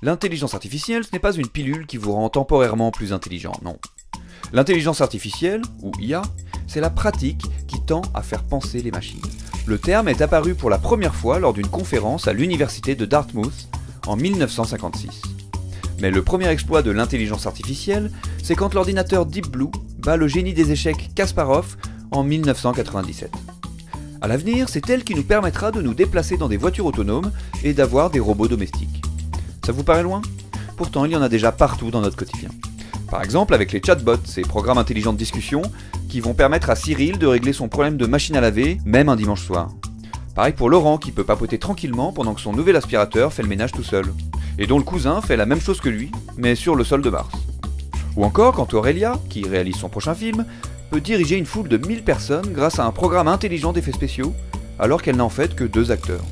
L'intelligence artificielle, ce n'est pas une pilule qui vous rend temporairement plus intelligent, non. L'intelligence artificielle, ou IA, c'est la pratique qui tend à faire penser les machines. Le terme est apparu pour la première fois lors d'une conférence à l'université de Dartmouth en 1956. Mais le premier exploit de l'intelligence artificielle, c'est quand l'ordinateur Deep Blue bat le génie des échecs Kasparov en 1997. À l'avenir, c'est elle qui nous permettra de nous déplacer dans des voitures autonomes et d'avoir des robots domestiques. Ça vous paraît loin ? Pourtant, il y en a déjà partout dans notre quotidien. Par exemple, avec les chatbots, ces programmes intelligents de discussion qui vont permettre à Cyril de régler son problème de machine à laver, même un dimanche soir. Pareil pour Laurent qui peut papoter tranquillement pendant que son nouvel aspirateur fait le ménage tout seul. Et dont le cousin fait la même chose que lui, mais sur le sol de Mars. Ou encore quand Aurélia, qui réalise son prochain film, peut diriger une foule de 1000 personnes grâce à un programme intelligent d'effets spéciaux, alors qu'elle n'a en fait que 2 acteurs.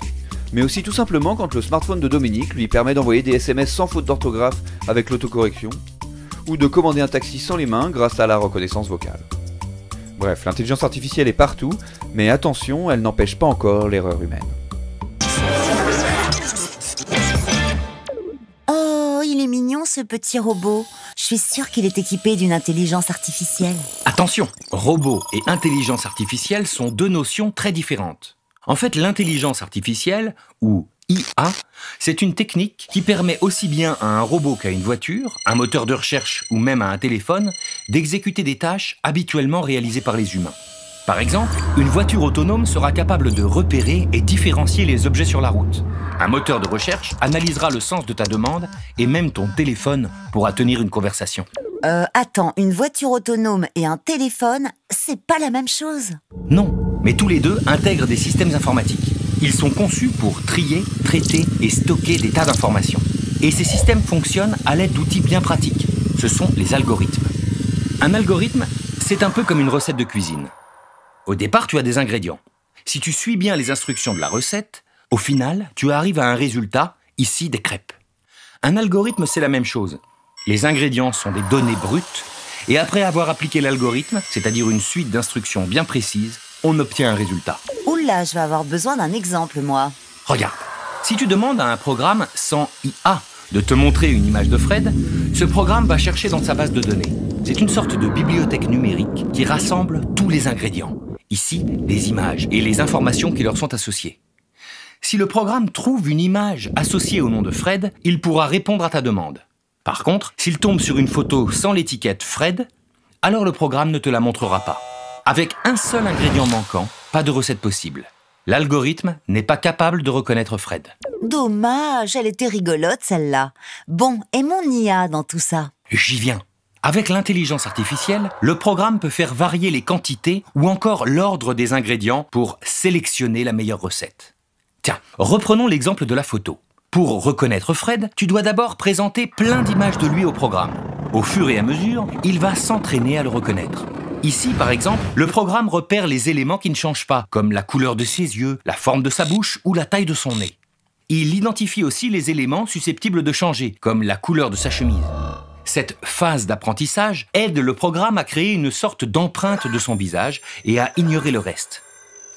Mais aussi tout simplement quand le smartphone de Dominique lui permet d'envoyer des SMS sans faute d'orthographe avec l'autocorrection, ou de commander un taxi sans les mains grâce à la reconnaissance vocale. Bref, l'intelligence artificielle est partout, mais attention, elle n'empêche pas encore l'erreur humaine. Oh, il est mignon ce petit robot. Je suis sûre qu'il est équipé d'une intelligence artificielle. Attention, robot et intelligence artificielle sont 2 notions très différentes. En fait, l'intelligence artificielle, ou IA, c'est une technique qui permet aussi bien à un robot qu'à une voiture, un moteur de recherche ou même à un téléphone d'exécuter des tâches habituellement réalisées par les humains. Par exemple, une voiture autonome sera capable de repérer et différencier les objets sur la route. Un moteur de recherche analysera le sens de ta demande et même ton téléphone pourra tenir une conversation. Attends, une voiture autonome et un téléphone, c'est pas la même chose. Non, mais tous les deux intègrent des systèmes informatiques. Ils sont conçus pour trier, traiter et stocker des tas d'informations. Et ces systèmes fonctionnent à l'aide d'outils bien pratiques. Ce sont les algorithmes. Un algorithme, c'est un peu comme une recette de cuisine. Au départ, tu as des ingrédients. Si tu suis bien les instructions de la recette, au final, tu arrives à un résultat, ici des crêpes. Un algorithme, c'est la même chose. Les ingrédients sont des données brutes, et après avoir appliqué l'algorithme, c'est-à-dire une suite d'instructions bien précises, on obtient un résultat. Oula, je vais avoir besoin d'un exemple, moi. Regarde, si tu demandes à un programme sans IA de te montrer une image de Fred, ce programme va chercher dans sa base de données. C'est une sorte de bibliothèque numérique qui rassemble tous les ingrédients. Ici, les images et les informations qui leur sont associées. Si le programme trouve une image associée au nom de Fred, il pourra répondre à ta demande. Par contre, s'il tombe sur une photo sans l'étiquette Fred, alors le programme ne te la montrera pas. Avec un seul ingrédient manquant, pas de recette possible. L'algorithme n'est pas capable de reconnaître Fred. Dommage, elle était rigolote celle-là. Bon, et mon IA dans tout ça? J'y viens. Avec l'intelligence artificielle, le programme peut faire varier les quantités ou encore l'ordre des ingrédients pour sélectionner la meilleure recette. Tiens, reprenons l'exemple de la photo. Pour reconnaître Fred, tu dois d'abord présenter plein d'images de lui au programme. Au fur et à mesure, il va s'entraîner à le reconnaître. Ici, par exemple, le programme repère les éléments qui ne changent pas, comme la couleur de ses yeux, la forme de sa bouche ou la taille de son nez. Il identifie aussi les éléments susceptibles de changer, comme la couleur de sa chemise. Cette phase d'apprentissage aide le programme à créer une sorte d'empreinte de son visage et à ignorer le reste.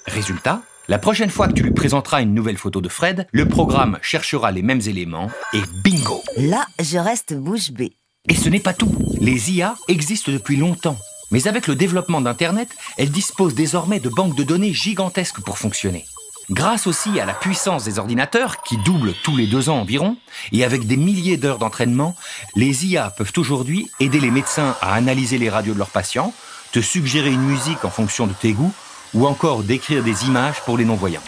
Résultat, la prochaine fois que tu lui présenteras une nouvelle photo de Fred, le programme cherchera les mêmes éléments et bingo! Là, je reste bouche bée. Et ce n'est pas tout. Les IA existent depuis longtemps. Mais avec le développement d'Internet, elles disposent désormais de banques de données gigantesques pour fonctionner. Grâce aussi à la puissance des ordinateurs, qui doublent tous les 2 ans environ, et avec des milliers d'heures d'entraînement, les IA peuvent aujourd'hui aider les médecins à analyser les radios de leurs patients, te suggérer une musique en fonction de tes goûts, ou encore d'écrire des images pour les non-voyants.